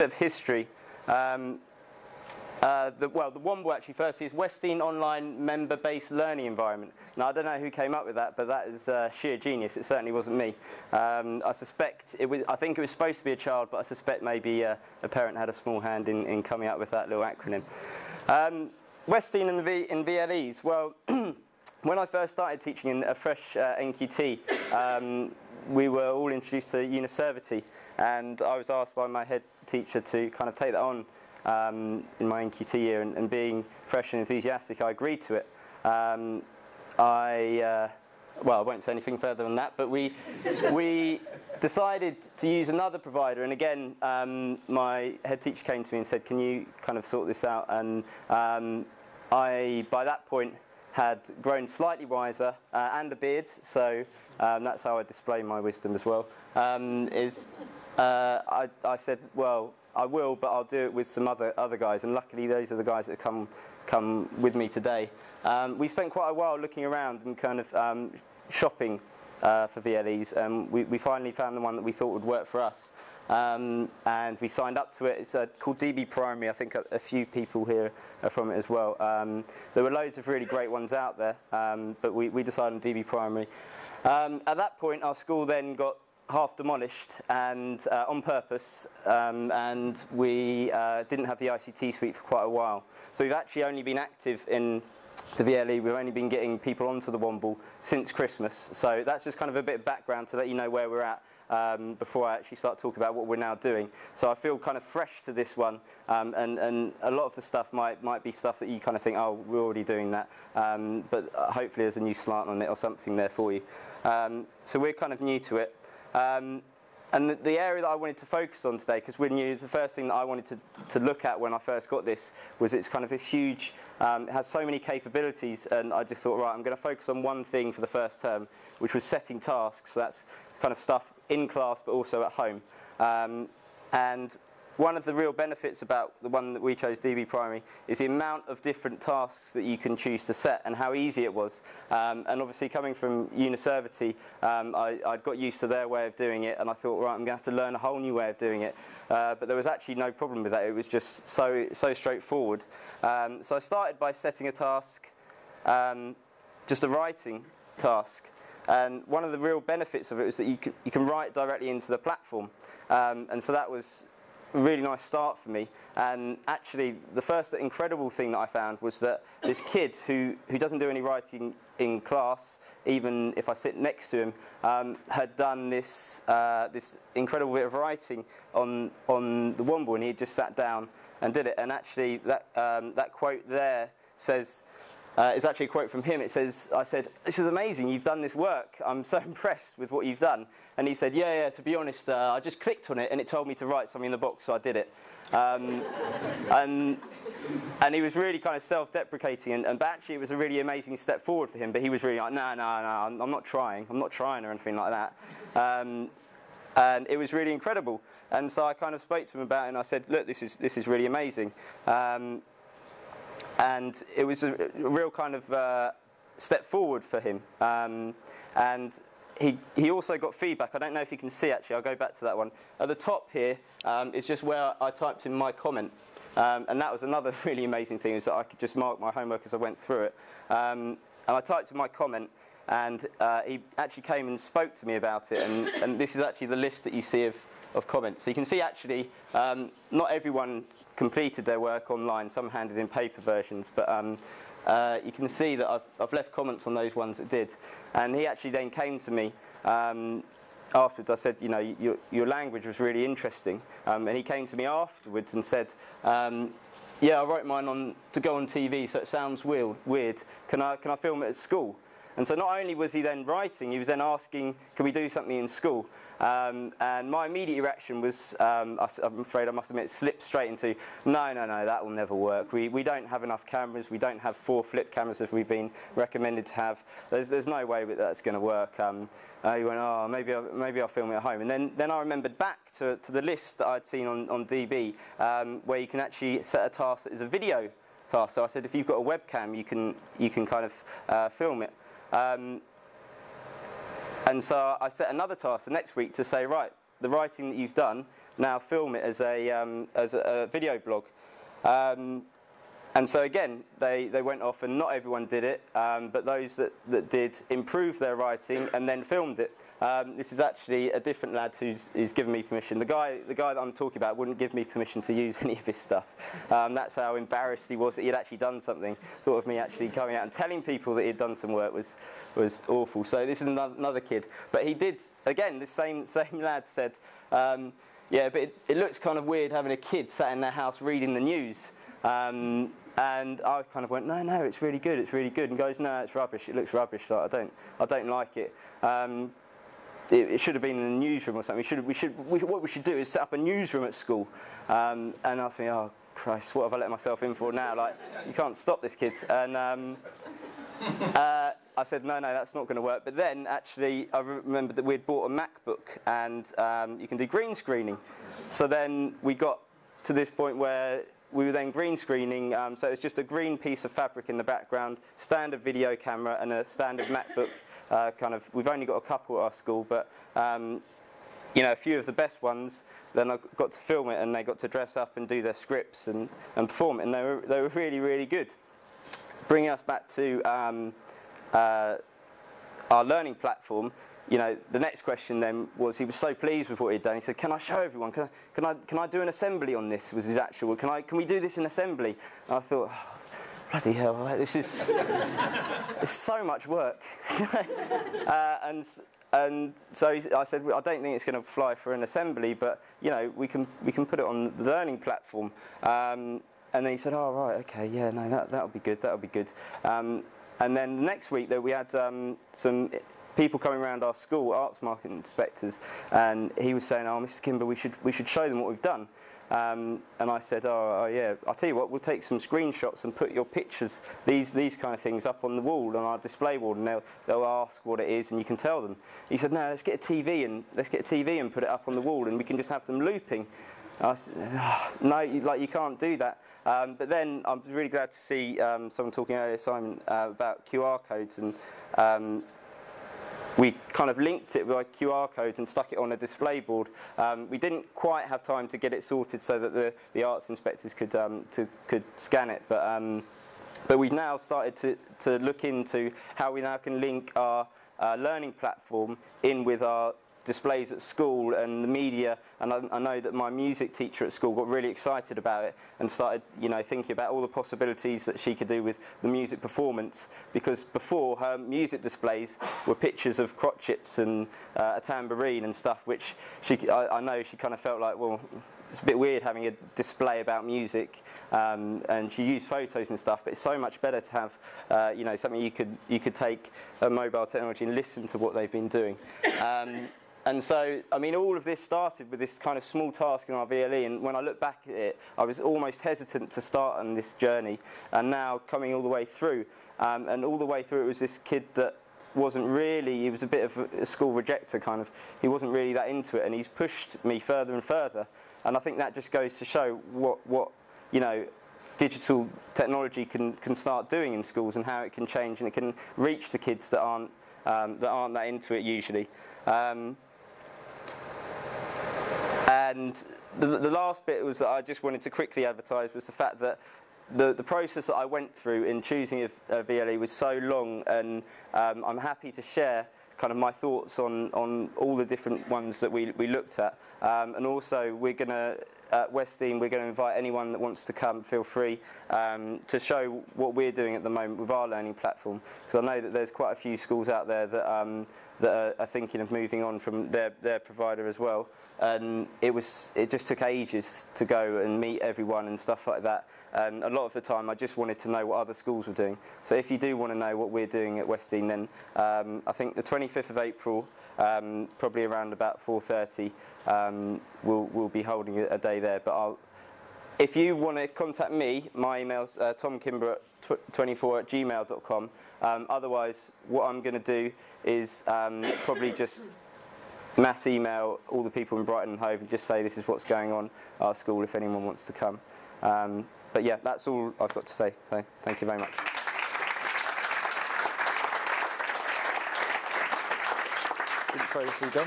Bit of history. The WOMBL actually firstly is Westdene Online Member-Based Learning Environment. Now I don't know who came up with that, but that is sheer genius. It certainly wasn't me. I suspect it was. I think it was supposed to be a child, but I suspect maybe a parent had a small hand in coming up with that little acronym. Westdene and VLES. Well, when I first started teaching in a fresh NQT, we were all introduced to Uniservity, and I was asked by my head teacher to kind of take that on in my NQT year, and being fresh and enthusiastic, I agreed to it. Well, I won't say anything further than that, but we decided to use another provider, and again, my head teacher came to me and said, can you kind of sort this out? And I, by that point, had grown slightly wiser and a beard, so that's how I display my wisdom as well. I said, well, I will, but I'll do it with some other guys, and luckily those are the guys that come with me today. We spent quite a while looking around and kind of shopping for VLEs, and we finally found the one that we thought would work for us. And we signed up to it. It's called DB Primary. I think a few people here are from it as well. There were loads of really great ones out there, but we decided on DB Primary. At that point, our school then got half demolished, and on purpose, and we didn't have the ICT suite for quite a while. So we've actually only been active in the VLE. We've only been getting people onto the WOMBL since Christmas. So that's just kind of a bit of background to let you know where we're at. Before I actually start talking about what we're now doing. So I feel kind of fresh to this one, and a lot of the stuff might be stuff that you kind of think, oh, we're already doing that, but hopefully there's a new slant on it or something there for you. So we're kind of new to it. And the area that I wanted to focus on today, because we're new, the first thing that I wanted to look at when I first got this was it's kind of this huge, it has so many capabilities, and I just thought, right, I'm going to focus on one thing for the first term, which was setting tasks. So that's kind of stuff in class but also at home. And one of the real benefits about the one that we chose, DB Primary, is the amount of different tasks that you can choose to set and how easy it was. And obviously coming from Uniservity, I'd got used to their way of doing it, and I thought, right, I'm going to have to learn a whole new way of doing it. But there was actually no problem with that. It was just so straightforward. So I started by setting a task, just a writing task. And one of the real benefits of it was that you can write directly into the platform. And so that was a really nice start for me. And actually, the first incredible thing that I found was that this kid who doesn't do any writing in class, even if I sit next to him, had done this incredible bit of writing on the WOMBL, and he had just sat down and did it. And actually, that quote there says, it's actually a quote from him. It says, I said, this is amazing, you've done this work. I'm so impressed with what you've done. And he said, yeah, to be honest, I just clicked on it and it told me to write something in the box, so I did it. And he was really kind of self-deprecating, but actually it was a really amazing step forward for him. But he was really like, no, I'm not trying or anything like that. And it was really incredible. And so I kind of spoke to him about it, and I said, look, this is really amazing. And it was a real kind of step forward for him. And he also got feedback. I don't know if you can see, actually. I'll go back to that one. At the top here is just where I typed in my comment. And that was another really amazing thing, is that I could just mark my homework as I went through it. And I typed in my comment, and he actually came and spoke to me about it. And this is actually the list that you see of comments. So you can see, actually, not everyone completed their work online. Some handed in paper versions, but you can see that I've left comments on those ones that did. And he actually then came to me afterwards. I said, you know, your language was really interesting. And he came to me afterwards and said, yeah, I wrote mine to go on TV, so it sounds weird. Can I film it at school? And so not only was he then writing, he was then asking, can we do something in school? And my immediate reaction was, I'm afraid I must admit, slipped straight into, no, that will never work. We don't have enough cameras. We don't have 4 flip cameras that we've been recommended to have. There's no way that that's going to work. He went, oh, maybe I'll film it at home. And then I remembered back to the list that I'd seen on DB, where you can actually set a task that is a video task. So I said, if you've got a webcam, you can kind of film it. And so I set another task the next week to say, right, the writing that you've done, now film it as a video blog. And so again, they went off, and not everyone did it, but those that did improved their writing and then filmed it. This is actually a different lad who's given me permission. The guy that I'm talking about wouldn't give me permission to use any of his stuff. That's how embarrassed he was that he'd actually done something. Thought of me actually coming out and telling people that he'd done some work was awful. So this is another kid. But he did, again, the same lad said, yeah, but it looks kind of weird having a kid sat in their house reading the news. And I kind of went, no, it's really good, it's really good. And goes, no, it's rubbish, it looks rubbish, like, I don't like it. It should have been in a newsroom or something. What we should do is set up a newsroom at school. And I was thinking, oh Christ, what have I let myself in for now? Like, you can't stop this kid. And I said, no, that's not going to work. But then, actually, I remembered that we'd bought a MacBook, and you can do green screening. So then we got to this point where we were then green screening, so it's just a green piece of fabric in the background, standard video camera, and a standard MacBook. We've only got a couple at our school, but you know, a few of the best ones. Then I got to film it, and they got to dress up and do their scripts and perform it, and they were really, really good. Bringing us back to our learning platform. You know, the next question then was, he was so pleased with what he'd done. He said, "Can I show everyone? Can I do an assembly on this?" Was his actual. Can we do this in assembly? And I thought, oh, bloody hell, this is it's so much work. And so I said, well, I don't think it's going to fly for an assembly, but you know, we can put it on the learning platform. And then he said, "Oh right, okay, yeah, no, that'll be good. That'll be good." And then the next week, though, we had some people coming around our school, arts market inspectors, and he was saying, "Oh, Mr. Kimber, we should show them what we've done." And I said, oh yeah, I'll tell you what, we'll take some screenshots and put your pictures, these kind of things, up on the wall, on our display board, and they'll ask what it is, and you can tell them. He said, "No, let's get a TV and put it up on the wall, and we can just have them looping." I said, oh, no, you can't do that. But then I'm really glad to see someone talking earlier, Simon, about QR codes, and we kind of linked it with QR codes and stuck it on a display board. We didn't quite have time to get it sorted so that the arts inspectors could scan it, but we've now started to look into how we now can link our learning platform in with our displays at school and the media. And I know that my music teacher at school got really excited about it and started, you know, thinking about all the possibilities that she could do with the music performance, because before, her music displays were pictures of crotchets and a tambourine and stuff, which I know she kind of felt like, well, it's a bit weird having a display about music, and she used photos and stuff, but it's so much better to have you know, something you could take a mobile technology and listen to what they've been doing. And so, I mean, all of this started with this kind of small task in our VLE, and when I look back at it, I was almost hesitant to start on this journey, and now coming all the way through, and all the way through it was this kid that wasn't really, he was a bit of a school rejecter kind of, he wasn't really that into it, and he's pushed me further and further, and I think that just goes to show what you know, digital technology can start doing in schools, and how it can change, and it can reach the kids that aren't that into it usually. And the last bit was that I just wanted to quickly advertise was the fact that the process that I went through in choosing a VLE was so long, and I'm happy to share kind of my thoughts on all the different ones that we looked at. And also, we're going to, at Westdene, we're going to invite anyone that wants to come, feel free, to show what we're doing at the moment with our learning platform. Because I know that there's quite a few schools out there that are thinking of moving on from their provider as well. And it just took ages to go and meet everyone and stuff like that. And a lot of the time, I just wanted to know what other schools were doing. So if you do want to know what we're doing at Westdene, then I think the 25th of April, probably around about 4:30, we'll be holding a day there. But if you want to contact me, my email's tomkimber24@gmail.com. Otherwise, what I'm going to do is probably just mass email all the people in Brighton and Hove and just say this is what's going on at our school if anyone wants to come. But yeah, that's all I've got to say. So, thank you very much. Didn't throw the seat down.